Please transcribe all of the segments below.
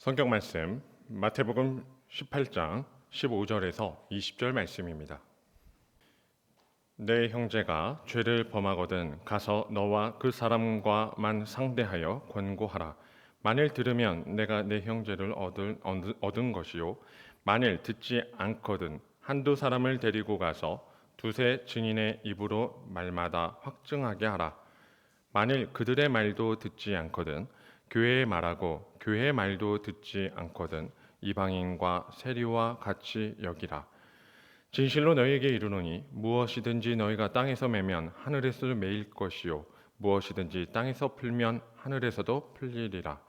성경 말씀 마태복음 18장 15절에서 20절 말씀입니다. 내 형제가 죄를 범하거든 가서 너와 그 사람과만 상대하여 권고하라. 만일 들으면 내가 내 형제를 얻은 것이요, 만일 듣지 않거든 한두 사람을 데리고 가서 두세 증인의 입으로 말마다 확증하게 하라. 만일 그들의 말도 듣지 않거든 교회의 말하고 교회의 말도 듣지 않거든 이방인과 세리와 같이 여기라. 진실로 너희에게 이르노니 무엇이든지 너희가 땅에서 매면 하늘에서 매일 것이요, 무엇이든지 땅에서 풀면 하늘에서도 풀리리라.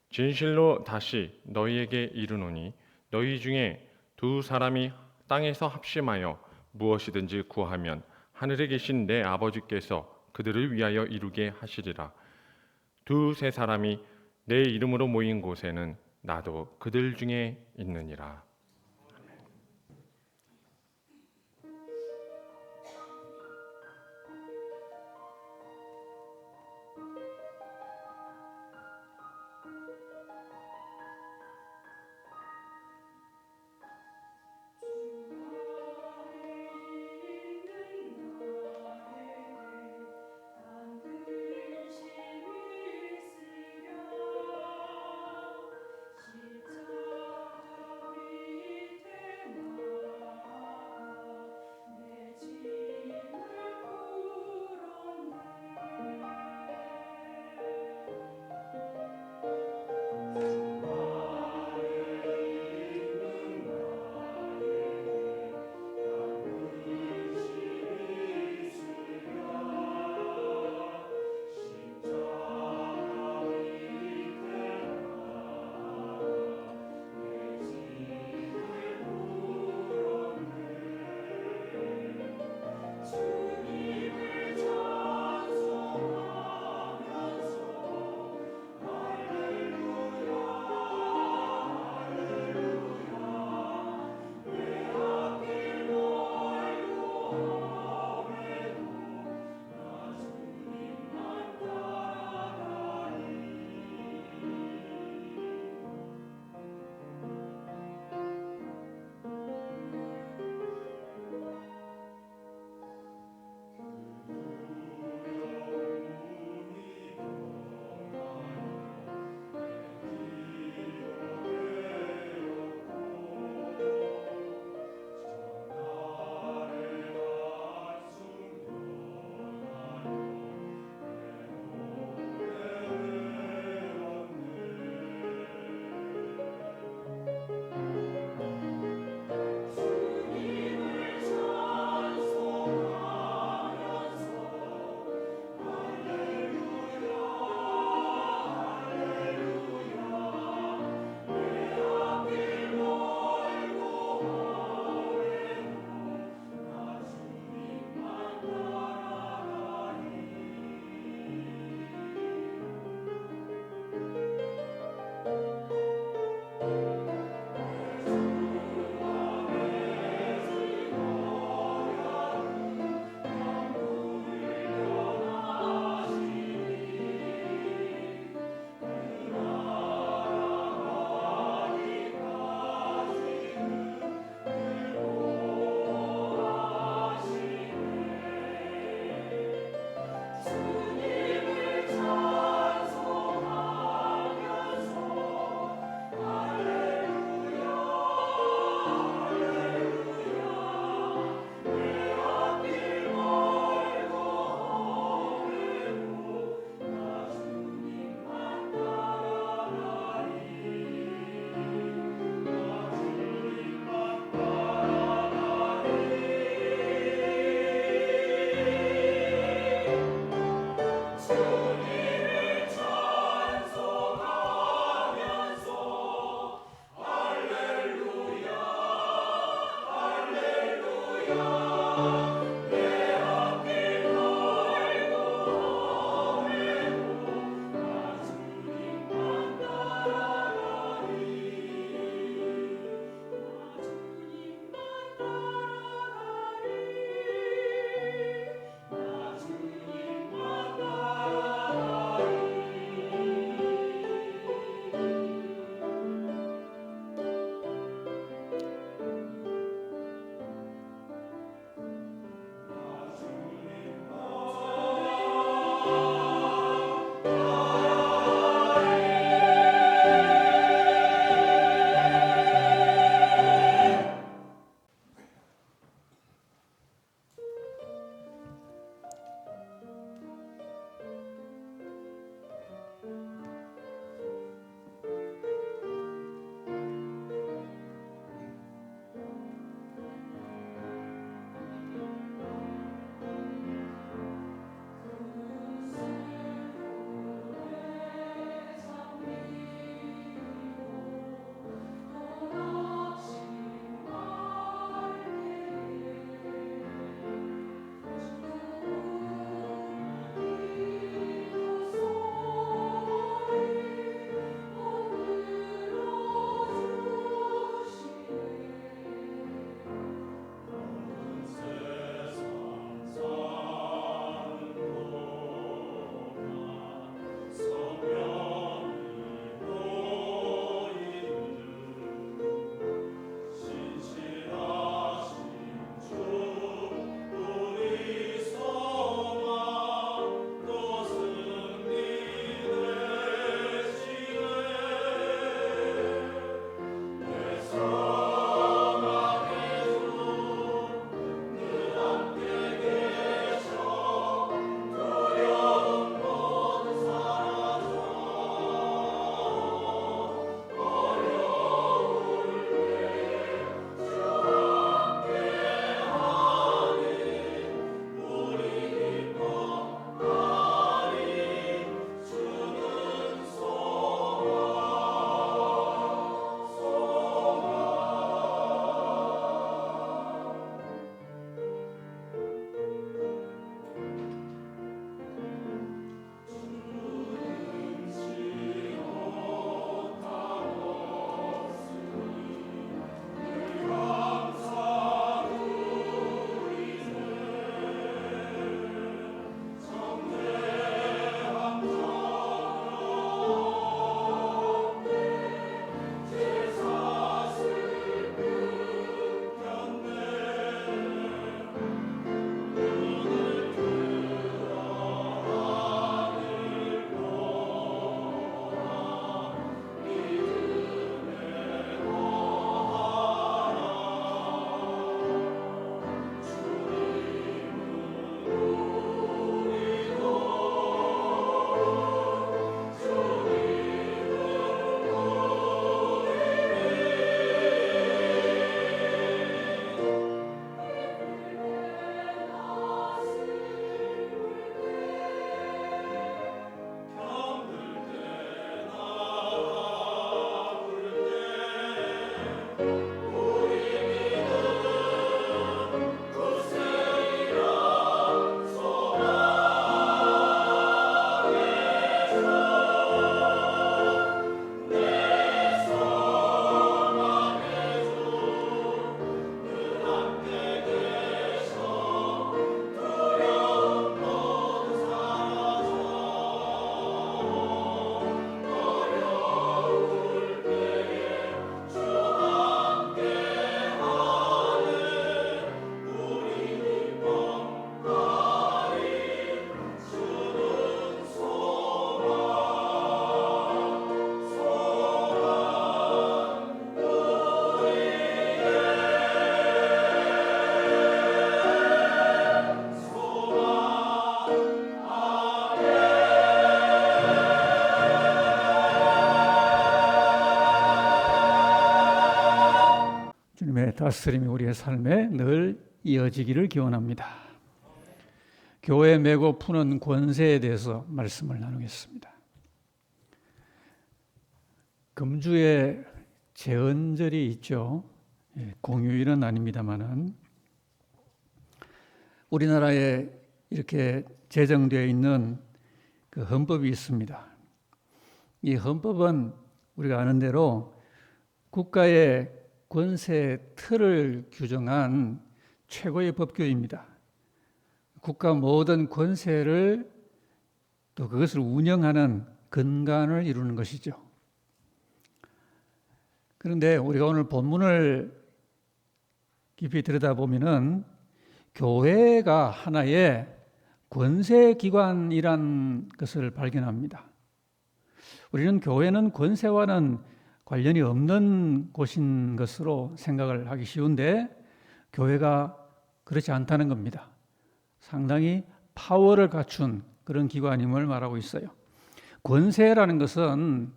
진실로 다시 너희에게 이르노니 너희 중에 두 사람이 땅에서 합심하여 무엇이든지 구하면 하늘에 계신 내 아버지께서 그들을 위하여 이루게 하시리라. 두세 사람이 내 이름으로 모인 곳에는 나도 그들 중에 있느니라. 하나님의 다스림이 우리의 삶에 늘 이어지기를 기원합니다. 교회 메고 푸는 권세에 대해서 말씀을 나누겠습니다. 금주에 제헌절이 있죠. 공휴일은 아닙니다만은 우리나라에 이렇게 제정되어 있는 그 헌법이 있습니다. 이 헌법은 우리가 아는 대로 국가의 권세 틀을 규정한 최고의 법규입니다. 국가 모든 권세를 또 그것을 운영하는 근간을 이루는 것이죠. 그런데 우리가 오늘 본문을 깊이 들여다보면은 교회가 하나의 권세기관이란 것을 발견합니다. 우리는 교회는 권세와는 관련이 없는 곳인 것으로 생각을 하기 쉬운데 교회가 그렇지 않다는 겁니다. 상당히 파워를 갖춘 그런 기관임을 말하고 있어요. 권세라는 것은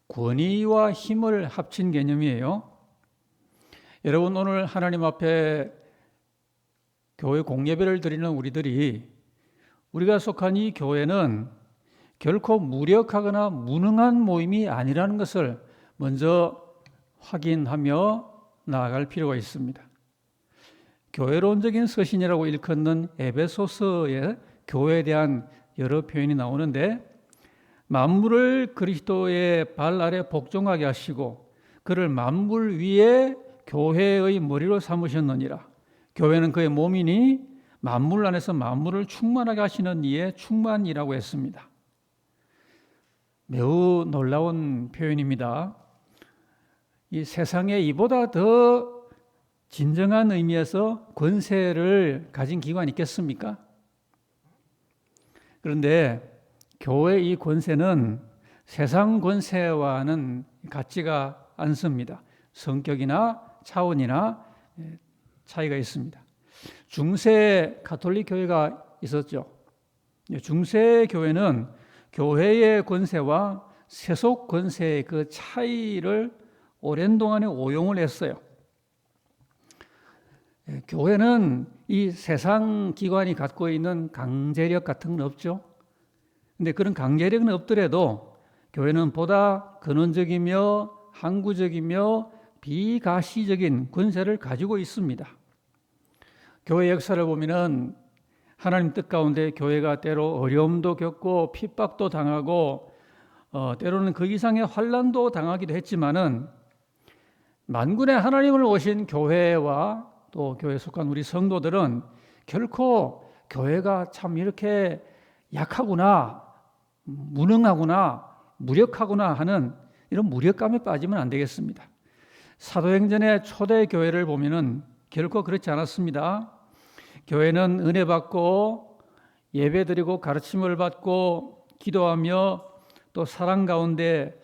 권위와 힘을 합친 개념이에요. 여러분, 오늘 하나님 앞에 교회 공예배를 드리는 우리가 속한 이 교회는 결코 무력하거나 무능한 모임이 아니라는 것을 먼저 확인하며 나아갈 필요가 있습니다. 교회론적인 서신이라고 일컫는 에베소서에 교회에 대한 여러 표현이 나오는데 만물을 그리스도의 발 아래 복종하게 하시고 그를 만물 위에 교회의 머리로 삼으셨느니라. 교회는 그의 몸이니 만물 안에서 만물을 충만하게 하시는 이의 충만이라고 했습니다. 매우 놀라운 표현입니다. 이 세상에 이보다 더 진정한 의미에서 권세를 가진 기관이 있겠습니까? 그런데 교회 이 권세는 세상 권세와는 같지가 않습니다. 성격이나 차원이나 차이가 있습니다. 중세 가톨릭 교회가 있었죠. 중세 교회는 교회의 권세와 세속 권세의 그 차이를 오랜 동안에 오용을 했어요. 교회는 이 세상 기관이 갖고 있는 강제력 같은 건 없죠. 근데 그런 강제력은 없더라도 교회는 보다 근원적이며 항구적이며 비가시적인 권세를 가지고 있습니다. 교회 역사를 보면은 하나님 뜻 가운데 교회가 때로 어려움도 겪고 핍박도 당하고 때로는 그 이상의 환난도 당하기도 했지만은 만군의 하나님을 오신 교회와 또 교회에 속한 우리 성도들은 결코 교회가 참 이렇게 약하구나, 무능하구나, 무력하구나 하는 이런 무력감에 빠지면 안 되겠습니다. 사도행전의 초대 교회를 보면은 결코 그렇지 않았습니다. 교회는 은혜 받고 예배드리고 가르침을 받고 기도하며 또 사랑 가운데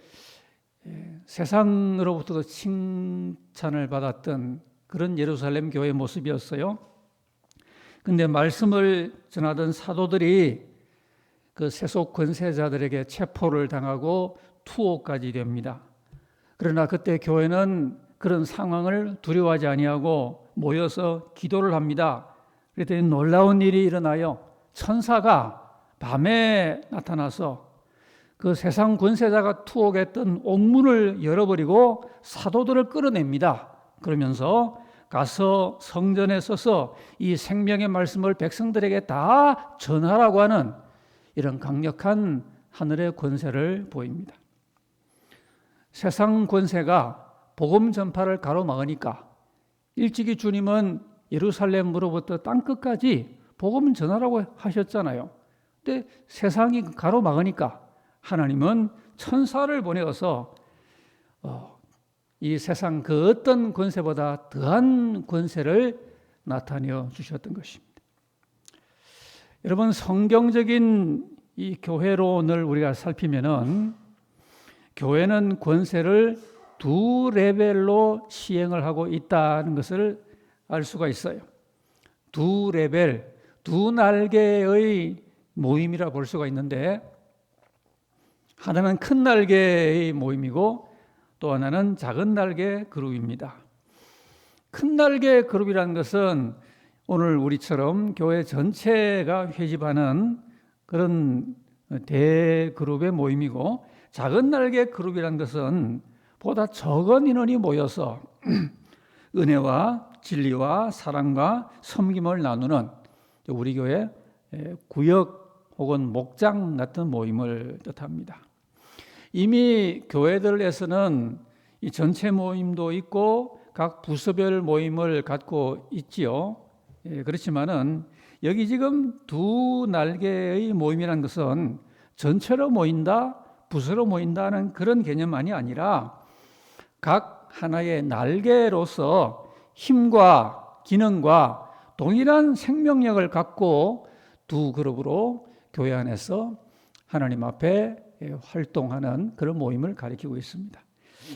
세상으로부터도 칭찬을 받았던 그런 예루살렘 교회의 모습이었어요. 근데 말씀을 전하던 사도들이 그 세속 권세자들에게 체포를 당하고 투옥까지 됩니다. 그러나 그때 교회는 그런 상황을 두려워하지 아니하고 모여서 기도를 합니다. 그랬더니 놀라운 일이 일어나요. 천사가 밤에 나타나서 그 세상 권세자가 투옥했던 옥문을 열어버리고 사도들을 끌어냅니다. 그러면서 가서 성전에 서서 이 생명의 말씀을 백성들에게 다 전하라고 하는 이런 강력한 하늘의 권세를 보입니다. 세상 권세가 복음 전파를 가로막으니까 일찍이 주님은 예루살렘으로부터 땅끝까지 복음 전하라고 하셨잖아요. 근데 세상이 가로막으니까 하나님은 천사를 보내어서 이 세상 그 어떤 권세보다 더한 권세를 나타내어 주셨던 것입니다. 여러분, 성경적인 이 교회론을 우리가 살피면은 교회는 권세를 두 레벨로 시행을 하고 있다는 것을 알 수가 있어요. 두 레벨, 두 날개의 모임이라 볼 수가 있는데 하나는 큰 날개의 모임이고 또 하나는 작은 날개 그룹입니다. 큰 날개 그룹이라는 것은 오늘 우리처럼 교회 전체가 회집하는 그런 대그룹의 모임이고, 작은 날개 그룹이라는 것은 보다 적은 인원이 모여서 은혜와 진리와 사랑과 섬김을 나누는 우리 교회 구역 혹은 목장 같은 모임을 뜻합니다. 이미 교회들에서는 이 전체 모임도 있고 각 부서별 모임을 갖고 있지요. 그렇지만은 여기 지금 두 날개의 모임이라는 것은 전체로 모인다, 부서로 모인다는 그런 개념만이 아니라 각 하나의 날개로서 힘과 기능과 동일한 생명력을 갖고 두 그룹으로 교회 안에서 하나님 앞에 활동하는 그런 모임을 가리키고 있습니다.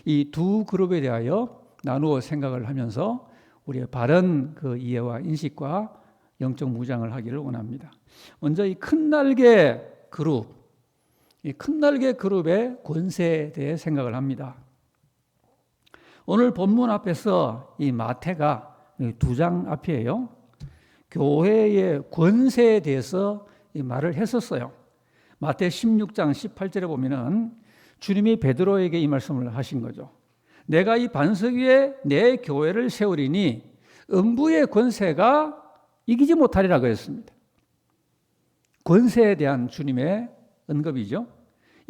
이 두 그룹에 대하여 나누어 생각을 하면서 우리의 바른 그 이해와 인식과 영적 무장을 하기를 원합니다. 먼저 이 큰 날개 그룹, 이 큰 날개 그룹의 권세에 대해 생각을 합니다. 오늘 본문 앞에서 이 마태가 두 장 앞이에요. 교회의 권세에 대해서 이 말을 했었어요. 마태 16장 18절에 보면은 주님이 베드로에게 이 말씀을 하신 거죠. 내가 이 반석 위에 내 교회를 세우리니 음부의 권세가 이기지 못하리라 그랬습니다. 권세에 대한 주님의 언급이죠.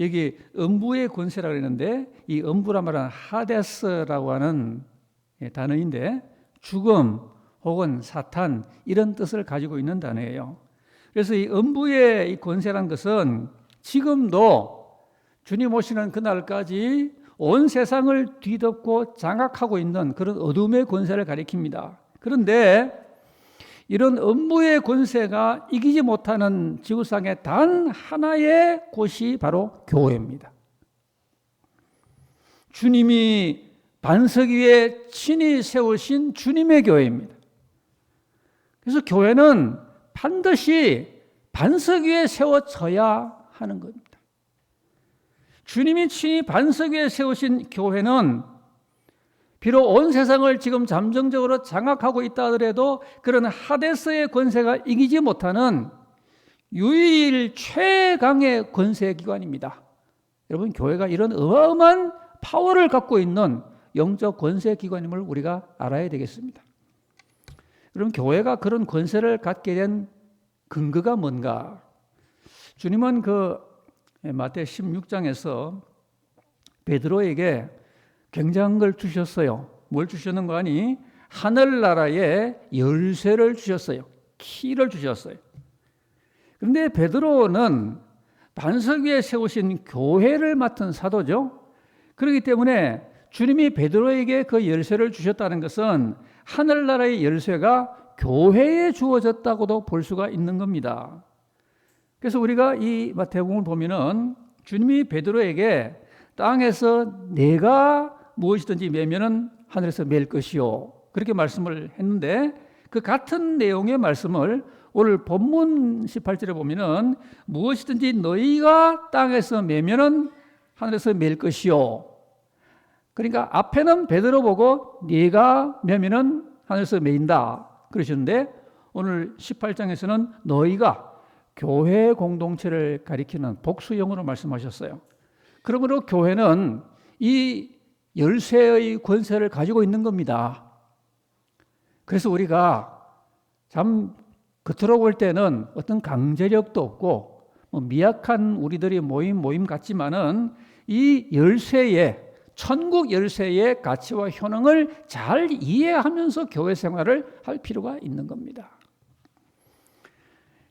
여기 음부의 권세라고 했는데 이 음부란 말은 하데스라고 하는 단어인데 죽음 혹은 사탄 이런 뜻을 가지고 있는 단어예요. 그래서 이 음부의 이 권세라는 것은 지금도 주님 오시는 그날까지 온 세상을 뒤덮고 장악하고 있는 그런 어둠의 권세를 가리킵니다. 그런데 이런 음부의 권세가 이기지 못하는 지구상의 단 하나의 곳이 바로 교회입니다. 주님이 반석 위에 친히 세우신 주님의 교회입니다. 그래서 교회는 반드시 반석 위에 세워져야 하는 겁니다. 주님이 친히 반석 위에 세우신 교회는 비록 온 세상을 지금 잠정적으로 장악하고 있다 하더라도 그런 하데스의 권세가 이기지 못하는 유일 최강의 권세 기관입니다. 여러분, 교회가 이런 어마어마한 파워를 갖고 있는 영적 권세 기관임을 우리가 알아야 되겠습니다. 그럼 교회가 그런 권세를 갖게 된 근거가 뭔가? 주님은 그 마태 16장에서 베드로에게 굉장한 걸 주셨어요. 뭘 주셨는 거 아니? 하늘나라의 열쇠를 주셨어요. 키를 주셨어요. 그런데 베드로는 반석 위에 세우신 교회를 맡은 사도죠. 그렇기 때문에 주님이 베드로에게 그 열쇠를 주셨다는 것은 하늘나라의 열쇠가 교회에 주어졌다고도 볼 수가 있는 겁니다. 그래서 우리가 이 마태복음을 보면은 주님이 베드로에게 땅에서 내가 무엇이든지 매면은 하늘에서 맬 것이요, 그렇게 말씀을 했는데 그 같은 내용의 말씀을 오늘 본문 18절에 보면은 무엇이든지 너희가 땅에서 매면은 하늘에서 맬 것이요. 그러니까 앞에는 베드로 보고 네가 매면은 하늘에서 매인다 그러셨는데 오늘 18장에서는 너희가 교회 공동체를 가리키는 복수형으로 말씀하셨어요. 그러므로 교회는 이 열쇠의 권세를 가지고 있는 겁니다. 그래서 우리가 참 겉으로 볼 때는 어떤 강제력도 없고 미약한 우리들이 모임 같지만은 이 열쇠의 천국 열쇠의 가치와 효능을 잘 이해하면서 교회 생활을 할 필요가 있는 겁니다.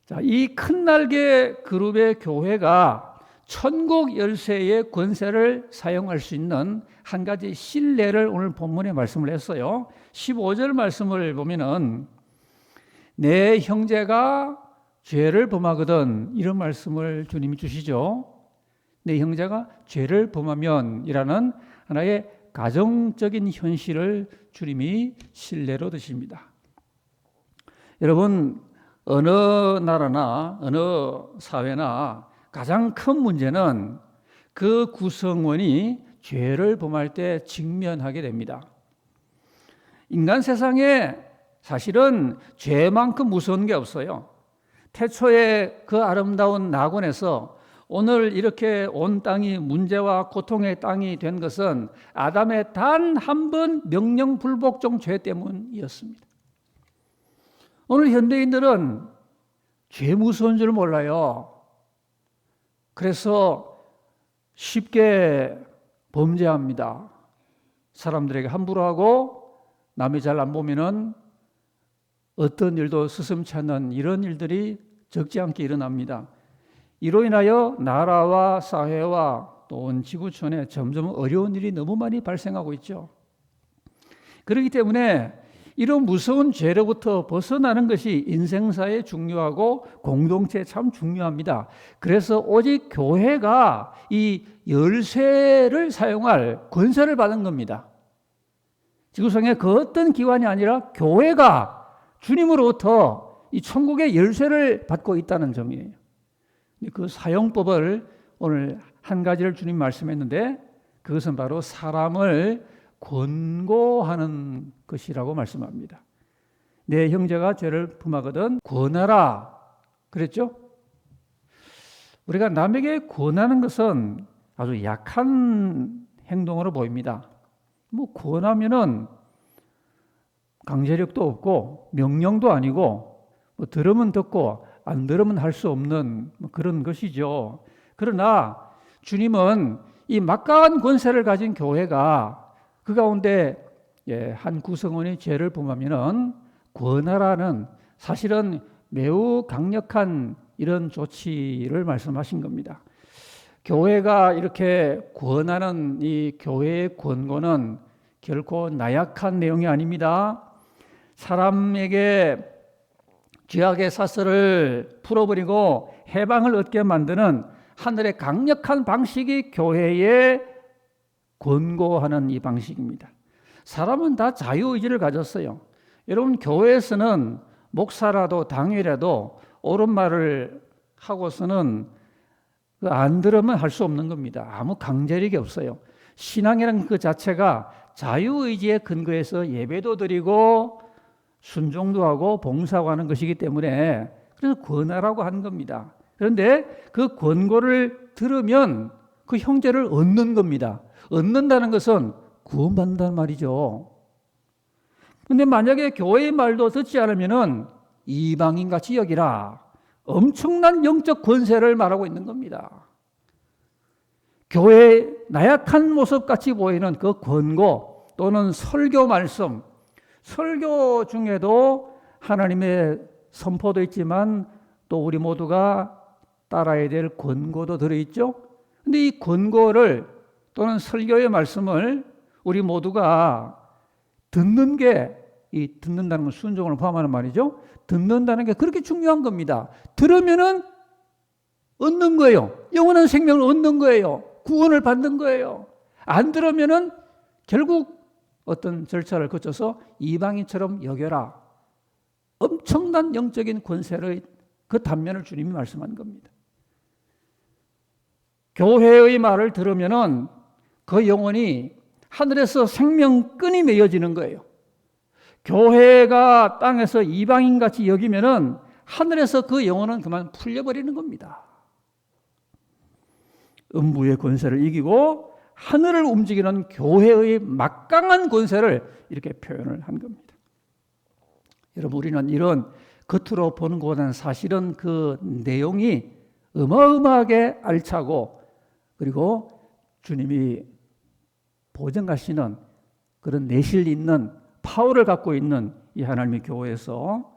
자, 이 큰 날개 그룹의 교회가 천국 열쇠의 권세를 사용할 수 있는 한 가지 신뢰를 오늘 본문에 말씀을 했어요. 15절 말씀을 보면은 내 형제가 죄를 범하거든, 이런 말씀을 주님이 주시죠. 내 형제가 죄를 범하면 이라는 하나의 가정적인 현실을 주님이 신뢰로 드십니다. 여러분, 어느 나라나 어느 사회나 가장 큰 문제는 그 구성원이 죄를 범할 때 직면하게 됩니다. 인간 세상에 사실은 죄만큼 무서운 게 없어요. 태초에 그 아름다운 낙원에서 오늘 이렇게 온 땅이 문제와 고통의 땅이 된 것은 아담의 단 한 번 명령 불복종 죄 때문이었습니다. 오늘 현대인들은 죄 무서운 줄 몰라요. 그래서 쉽게 범죄합니다. 사람들에게 함부로 하고 남이 잘 안 보면은 어떤 일도 스슴치 않는 이런 일들이 적지 않게 일어납니다. 이로 인하여 나라와 사회와 또 온 지구촌에 점점 어려운 일이 너무 많이 발생하고 있죠. 그렇기 때문에 이런 무서운 죄로부터 벗어나는 것이 인생사에 중요하고 공동체에 참 중요합니다. 그래서 오직 교회가 이 열쇠를 사용할 권세를 받은 겁니다. 지구상의 그 어떤 기관이 아니라 교회가 주님으로부터 이 천국의 열쇠를 받고 있다는 점이에요. 그 사용법을 오늘 한 가지를 주님 말씀했는데 그것은 바로 사람을 권고하는 것이라고 말씀합니다. 내 형제가 죄를 범하거든 권하라 그랬죠? 우리가 남에게 권하는 것은 아주 약한 행동으로 보입니다. 뭐 권하면은 강제력도 없고 명령도 아니고 뭐 들으면 듣고 안 들으면 할 수 없는 뭐 그런 것이죠. 그러나 주님은 이 막강한 권세를 가진 교회가 그 가운데 한 구성원이 죄를 범하면은 권하라는 사실은 매우 강력한 이런 조치를 말씀하신 겁니다. 교회가 이렇게 권하는 이 교회의 권고는 결코 나약한 내용이 아닙니다. 사람에게 죄악의 사슬을 풀어버리고 해방을 얻게 만드는 하늘의 강력한 방식이 교회에 권고하는 이 방식입니다. 사람은 다 자유의지를 가졌어요. 여러분 교회에서는 목사라도 당회라도 옳은 말을 하고서는 안 들으면 할 수 없는 겁니다. 아무 강제력이 없어요. 신앙이라는 그 자체가 자유의지에 근거해서 예배도 드리고 순종도 하고 봉사하고 하는 것이기 때문에 그래서 권하라고 하는 겁니다. 그런데 그 권고를 들으면 그 형제를 얻는 겁니다. 얻는다는 것은 구원받는다는 말이죠. 그런데 만약에 교회의 말도 듣지 않으면은 이방인같이 여기라. 엄청난 영적 권세를 말하고 있는 겁니다. 교회의 나약한 모습같이 보이는 그 권고 또는 설교 말씀, 설교 중에도 하나님의 선포도 있지만 또 우리 모두가 따라야 될 권고도 들어있죠. 그런데 이 권고를 또는 설교의 말씀을 우리 모두가 듣는 게 이 듣는다는 건 순종을 포함하는 말이죠. 듣는다는 게 그렇게 중요한 겁니다. 들으면은 얻는 거예요. 영원한 생명을 얻는 거예요. 구원을 받는 거예요. 안 들으면은 결국 어떤 절차를 거쳐서 이방인처럼 여겨라. 엄청난 영적인 권세를 그 단면을 주님이 말씀한 겁니다. 교회의 말을 들으면은 그 영혼이 하늘에서 생명끈이 맺어지는 거예요. 교회가 땅에서 이방인같이 여기면은 하늘에서 그 영혼은 그만 풀려버리는 겁니다. 음부의 권세를 이기고 하늘을 움직이는 교회의 막강한 권세를 이렇게 표현을 한 겁니다. 여러분 우리는 이런 겉으로 보는 것보다는 사실은 그 내용이 어마어마하게 알차고 그리고 주님이 보증하시는 그런 내실 있는 파워를 갖고 있는 이 하나님의 교회에서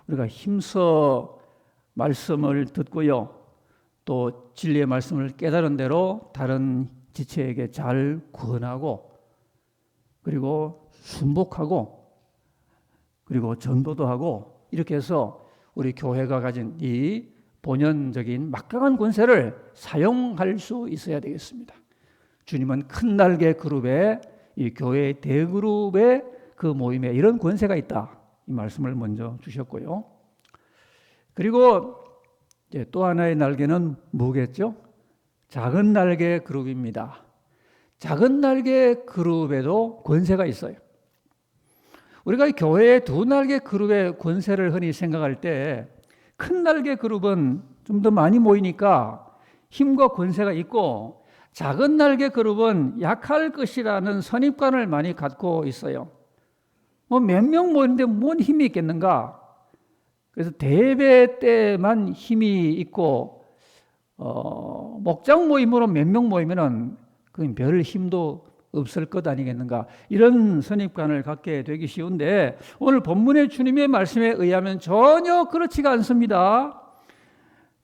우리가 힘써 말씀을 듣고요. 또 진리의 말씀을 깨달은 대로 다른 지체에게 잘 권하고 그리고 순복하고 그리고 전도도 하고 이렇게 해서 우리 교회가 가진 이 본연적인 막강한 권세를 사용할 수 있어야 되겠습니다. 주님은 큰 날개 그룹에 이 교회의 대그룹의 그 모임에 이런 권세가 있다. 이 말씀을 먼저 주셨고요. 그리고 이제 또 하나의 날개는 뭐겠죠? 작은 날개 그룹입니다. 작은 날개 그룹에도 권세가 있어요. 우리가 교회의 두 날개 그룹의 권세를 흔히 생각할 때 큰 날개 그룹은 좀 더 많이 모이니까 힘과 권세가 있고, 작은 날개 그룹은 약할 것이라는 선입관을 많이 갖고 있어요. 뭐 몇 명 모이는데 뭔 힘이 있겠는가? 그래서 대회 때만 힘이 있고, 목장 모임으로 몇 명 모이면은 그 별 힘도 없을 것 아니겠는가? 이런 선입관을 갖게 되기 쉬운데, 오늘 본문의 주님의 말씀에 의하면 전혀 그렇지가 않습니다.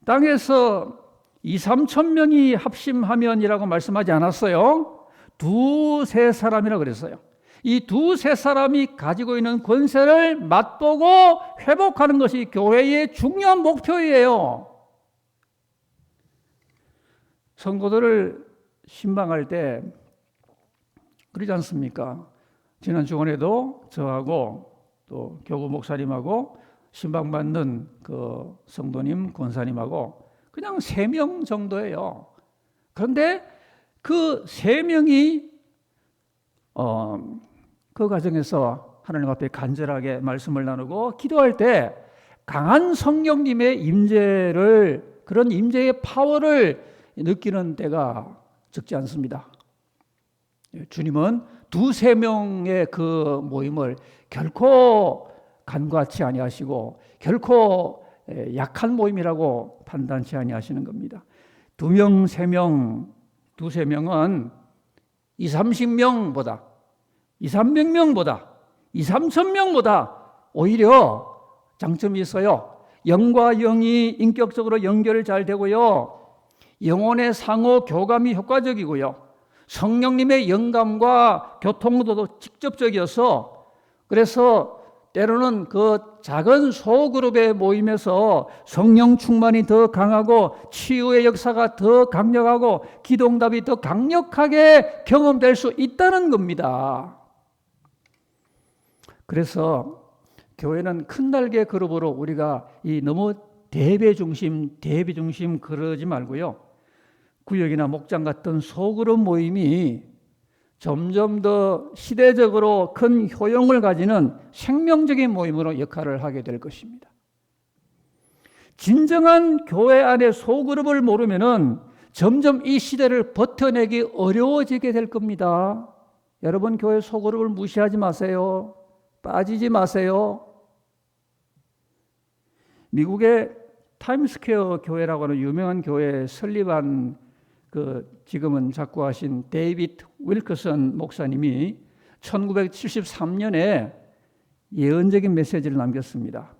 땅에서 2-3천 명이 합심하면이라고 말씀하지 않았어요. 2-3 사람이라고 그랬어요. 이 2-3 사람이 가지고 있는 권세를 맛보고 회복하는 것이 교회의 중요한 목표예요. 성도들을 신방할 때 그러지 않습니까? 지난 주간에도 저하고 또 교구 목사님하고 신방받는 그 성도님, 권사님하고 그냥 3명 정도예요. 그런데 그 3명이 그 과정에서 하나님 앞에 간절하게 말씀을 나누고 기도할 때 강한 성령님의 임재를, 그런 임재의 파워를 느끼는 때가 적지 않습니다. 주님은 2-3명의 그 모임을 결코 간과치 아니하시고 결코 약한 모임이라고 판단치 아니하시는 겁니다. 2명, 3명, 2-3명은 2-30명보다 2-300명보다 2-3천명보다 오히려 장점이 있어요. 영과 영이 인격적으로 연결이 잘 되고요. 영혼의 상호 교감이 효과적이고요. 성령님의 영감과 교통도 직접적이어서, 그래서 때로는 그 작은 소그룹의 모임에서 성령 충만이 더 강하고 치유의 역사가 더 강력하고 기도응답이 더 강력하게 경험될 수 있다는 겁니다. 그래서 교회는 큰 날개 그룹으로 우리가 이 너무 대배 중심 그러지 말고요. 구역이나 목장 같은 소그룹 모임이 점점 더 시대적으로 큰 효용을 가지는 생명적인 모임으로 역할을 하게 될 것입니다. 진정한 교회 안에 소그룹을 모르면은 점점 이 시대를 버텨내기 어려워지게 될 겁니다. 여러분, 교회 소그룹을 무시하지 마세요. 빠지지 마세요. 미국의 타임스퀘어 교회라고 하는 유명한 교회 설립한 지금은 작고하신 데이비드 윌커슨 목사님이 1973년에 예언적인 메시지를 남겼습니다.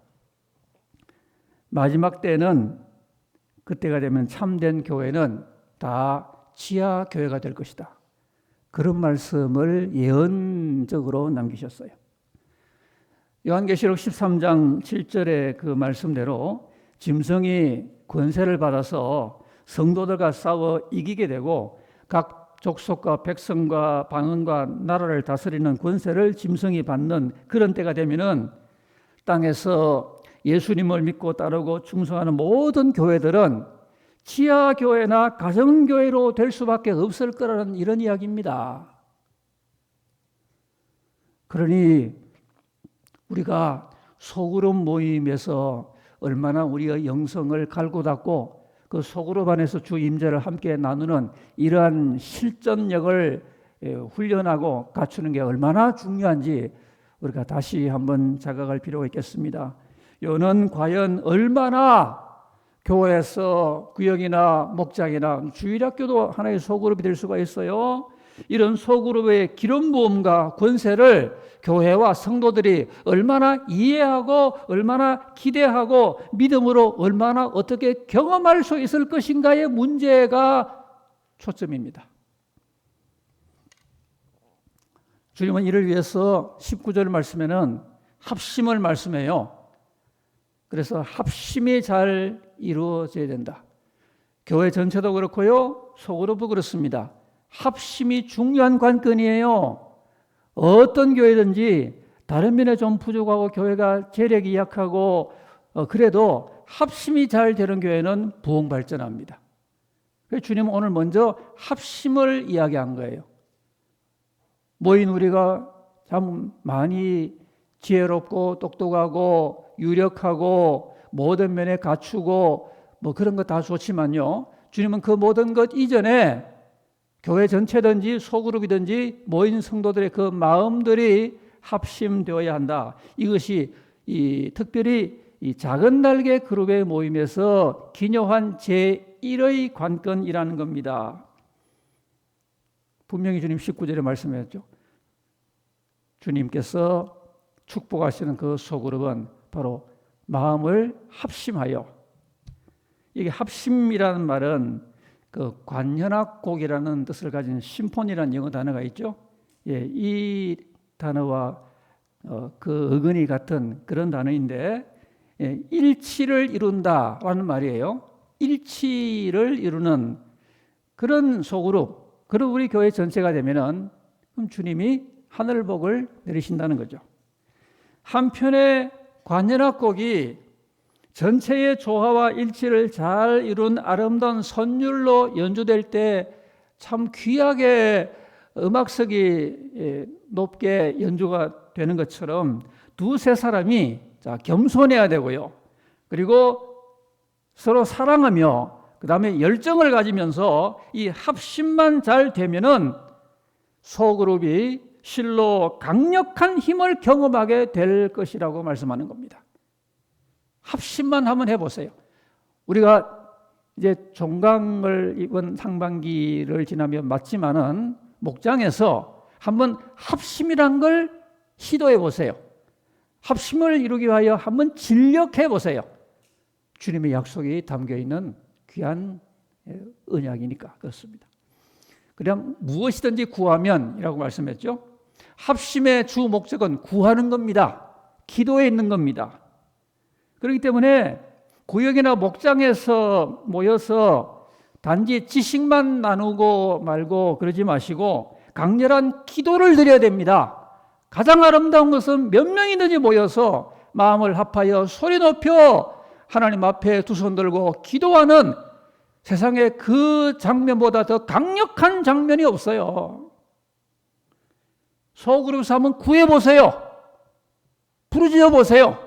마지막 때는, 그때가 되면 참된 교회는 다 지하 교회가 될 것이다. 그런 말씀을 예언적으로 남기셨어요. 요한계시록 13장 7절의 그 말씀대로 짐승이 권세를 받아서 성도들과 싸워 이기게 되고 각 족속과 백성과 방언과 나라를 다스리는 권세를 짐승이 받는 그런 때가 되면은 땅에서 예수님을 믿고 따르고 충성하는 모든 교회들은 지하교회나 가정교회로 될 수밖에 없을 거라는 이런 이야기입니다. 그러니 우리가 소그룹 모임에서 얼마나 우리의 영성을 갈고 닦고 그 소그룹 안에서 주 임재를 함께 나누는 이러한 실전력을 훈련하고 갖추는 게 얼마나 중요한지 우리가 다시 한번 자각할 필요가 있겠습니다. 이는 과연 얼마나 교회에서 구역이나 목장이나 주일학교도 하나의 소그룹이 될 수가 있어요. 이런 소그룹의 기름 부음과 권세를 교회와 성도들이 얼마나 이해하고 얼마나 기대하고 믿음으로 얼마나 어떻게 경험할 수 있을 것인가의 문제가 초점입니다. 주님은 이를 위해서 19절 말씀에는 합심을 말씀해요. 그래서 합심이 잘 이루어져야 된다. 교회 전체도 그렇고요, 소그룹도 그렇습니다. 합심이 중요한 관건이에요. 어떤 교회든지 다른 면에 좀 부족하고 교회가 재력이 약하고 그래도 합심이 잘 되는 교회는 부흥 발전합니다. 그래서 주님은 오늘 먼저 합심을 이야기한 거예요. 모인 우리가 참 많이 지혜롭고 똑똑하고 유력하고 모든 면에 갖추고 뭐 그런 거 다 좋지만요, 주님은 그 모든 것 이전에 교회 전체든지 소그룹이든지 모인 성도들의 그 마음들이 합심되어야 한다. 이것이 특별히 이 작은 날개 그룹의 모임에서 기묘한 제1의 관건이라는 겁니다. 분명히 주님 19절에 말씀하셨죠. 주님께서 축복하시는 그 소그룹은 바로 마음을 합심하여, 이게 합심이라는 말은 그 관현악곡이라는 뜻을 가진 심포니라는 영어 단어가 있죠. 예, 이 단어와 그 어근이 같은 그런 단어인데, 예, 일치를 이룬다라는 말이에요. 일치를 이루는 그런 소그룹, 그리고 우리 교회 전체가 되면은 그럼 주님이 하늘복을 내리신다는 거죠. 한편의 관현악곡이 전체의 조화와 일치를 잘 이룬 아름다운 선율로 연주될 때 참 귀하게 음악성이 높게 연주가 되는 것처럼 두세 사람이 겸손해야 되고요. 그리고 서로 사랑하며 그 다음에 열정을 가지면서 이 합심만 잘 되면은 소그룹이 실로 강력한 힘을 경험하게 될 것이라고 말씀하는 겁니다. 합심만 한번 해보세요. 우리가 이제 종강을 이번 상반기를 지나며 맞지만은 목장에서 한번 합심이란 걸 시도해 보세요. 합심을 이루기 위하여 한번 진력해 보세요. 주님의 약속이 담겨 있는 귀한 언약이니까 그렇습니다. 그냥 무엇이든지 구하면이라고 말씀했죠. 합심의 주 목적은 구하는 겁니다. 기도에 있는 겁니다. 그렇기 때문에 구역이나 목장에서 모여서 단지 지식만 나누고 말고 그러지 마시고 강렬한 기도를 드려야 됩니다. 가장 아름다운 것은 몇 명이든지 모여서 마음을 합하여 소리 높여 하나님 앞에 두 손 들고 기도하는, 세상에 그 장면보다 더 강력한 장면이 없어요. 소그룹에서 한번 구해보세요. 부르짖어 보세요.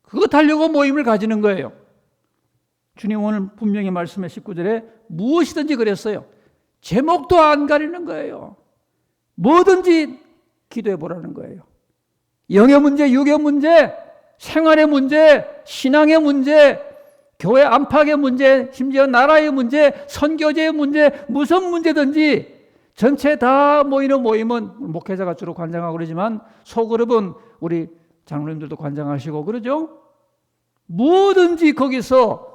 그것 하려고 모임을 가지는 거예요. 주님 오늘 분명히 말씀해 19절에 무엇이든지 그랬어요. 제목도 안 가리는 거예요. 뭐든지 기도해 보라는 거예요. 영의 문제, 육의 문제, 생활의 문제, 신앙의 문제, 교회 안팎의 문제, 심지어 나라의 문제, 선교제의 문제, 무슨 문제든지 전체 다 모이는 모임은 목회자가 주로 관장하고 그러지만 소그룹은 우리 장로님들도 관장하시고 그러죠. 뭐든지 거기서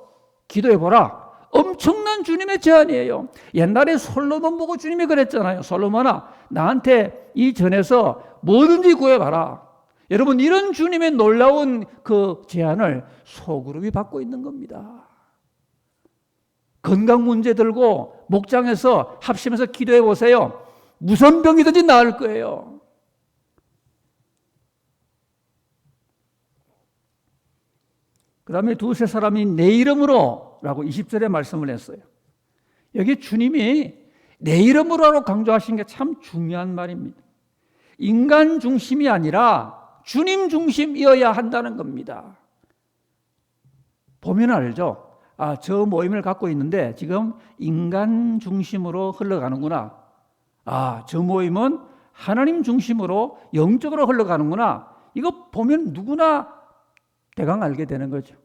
기도해보라. 엄청난 주님의 제안이에요. 옛날에 솔로몬 보고 주님이 그랬잖아요. 솔로몬아, 나한테 이 전에서 뭐든지 구해봐라. 여러분, 이런 주님의 놀라운 그 제안을 소그룹이 받고 있는 겁니다. 건강 문제 들고 목장에서 합심해서 기도해 보세요. 무슨 병이든지 나을 거예요. 그 다음에 두세 사람이 내 이름으로 라고 20절에 말씀을 했어요. 여기 주님이 내 이름으로라고 강조하신 게 참 중요한 말입니다. 인간 중심이 아니라 주님 중심이어야 한다는 겁니다. 보면 알죠? 아, 저 모임을 갖고 있는데 지금 인간 중심으로 흘러가는구나. 아, 저 모임은 하나님 중심으로 영적으로 흘러가는구나. 이거 보면 누구나 대강 알게 되는 거죠.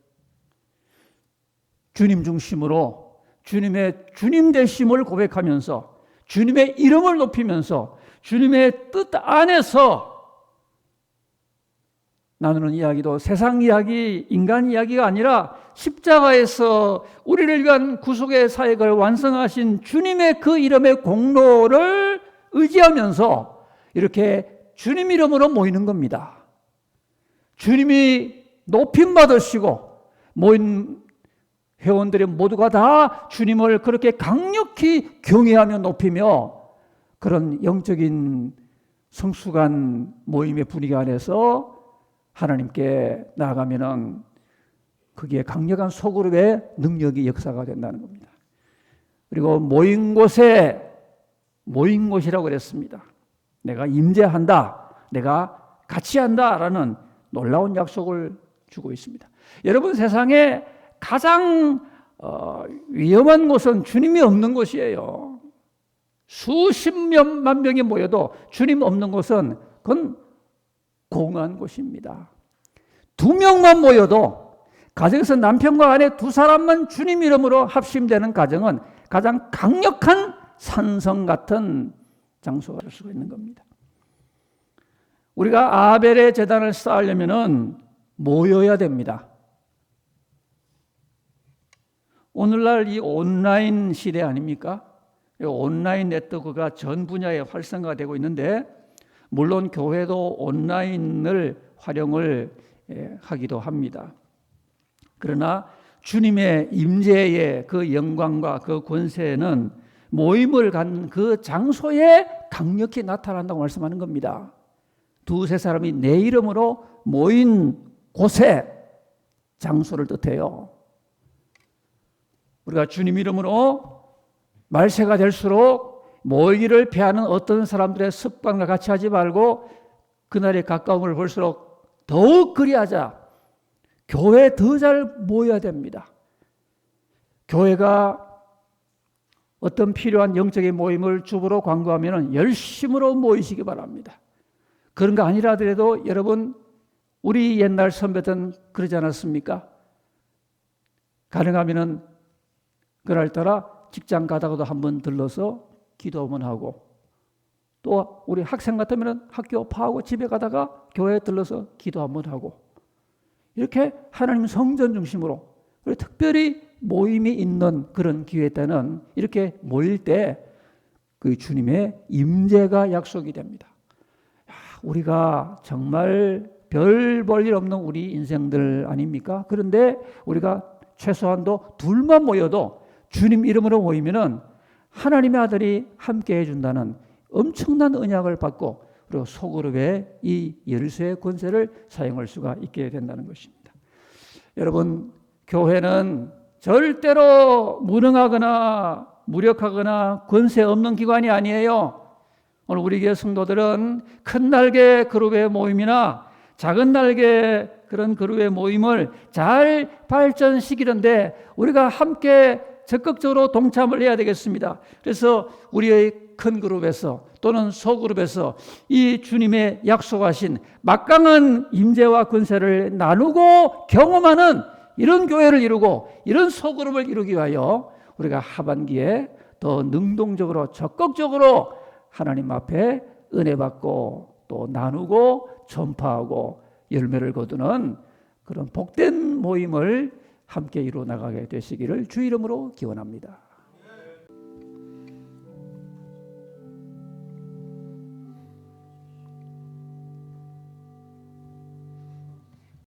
주님 중심으로 주님의 주님 되심을 고백하면서 주님의 이름을 높이면서 주님의 뜻 안에서 나누는 이야기도 세상 이야기, 인간 이야기가 아니라 십자가에서 우리를 위한 구속의 사역을 완성하신 주님의 그 이름의 공로를 의지하면서 이렇게 주님 이름으로 모이는 겁니다. 주님이 높임 받으시고 모인 회원들이 모두가 다 주님을 그렇게 강력히 경외하며 높이며 그런 영적인 성숙한 모임의 분위기 안에서 하나님께 나아가면은 그게 강력한 소그룹의 능력이 역사가 된다는 겁니다. 그리고 모인 곳이라고 그랬습니다. 내가 임재한다. 내가 같이 한다라는 놀라운 약속을 주고 있습니다. 여러분, 세상에 가장 위험한 곳은 주님이 없는 곳이에요. 수십만 명이 모여도 주님 없는 곳은 그건 공허한 곳입니다. 2명만 모여도, 가정에서 남편과 아내 2사람만 주님 이름으로 합심되는 가정은 가장 강력한 산성 같은 장소가 될 수가 있는 겁니다. 우리가 아벨의 제단을 쌓으려면은 모여야 됩니다. 오늘날 이 온라인 시대 아닙니까? 온라인 네트워크가 전 분야에 활성화가 되고 있는데, 물론 교회도 온라인을 활용을 하기도 합니다. 그러나 주님의 임재의 그 영광과 그 권세는 모임을 갖는 그 장소에 강력히 나타난다고 말씀하는 겁니다. 2-3사람이 내 이름으로 모인 곳에, 장소를 뜻해요. 우리가 주님 이름으로 말세가 될수록 모이기를 피하는 어떤 사람들의 습관과 같이 하지 말고 그날의 가까움을 볼수록 더욱 그리하자. 교회에 더 잘 모여야 됩니다. 교회가 어떤 필요한 영적인 모임을 주보로 광고하면 열심으로 모이시기 바랍니다. 그런 거 아니라 하더라도 여러분, 우리 옛날 선배들은 그러지 않았습니까? 가능하면은 그날따라 직장 가다가도 한번 들러서 기도 한번 하고, 또 우리 학생 같으면 학교 파하고 집에 가다가 교회에 들러서 기도 한번 하고, 이렇게 하나님 성전 중심으로 특별히 모임이 있는 그런 기회 때는 이렇게 모일 때 그 주님의 임재가 약속이 됩니다. 우리가 정말 별 볼 일 없는 우리 인생들 아닙니까? 그런데 우리가 최소한도 2만 모여도 주님 이름으로 모이면은 하나님의 아들이 함께 해준다는 엄청난 언약을 받고, 그리고 소그룹의 이 열쇠의 권세를 사용할 수가 있게 된다는 것입니다. 여러분, 교회는 절대로 무능하거나 무력하거나 권세 없는 기관이 아니에요. 오늘 우리 교회 성도들은 큰 날개 그룹의 모임이나 작은 날개 그런 그룹의 모임을 잘 발전시키는데 우리가 함께 적극적으로 동참을 해야 되겠습니다. 그래서 우리의 큰 그룹에서 또는 소그룹에서 이 주님의 약속하신 막강한 임재와 권세를 나누고 경험하는 이런 교회를 이루고 이런 소그룹을 이루기 위하여 우리가 하반기에 더 능동적으로 적극적으로 하나님 앞에 은혜 받고 또 나누고 전파하고 열매를 거두는 그런 복된 모임을 함께 이루어 나가게 되시기를 주 이름으로 기원합니다.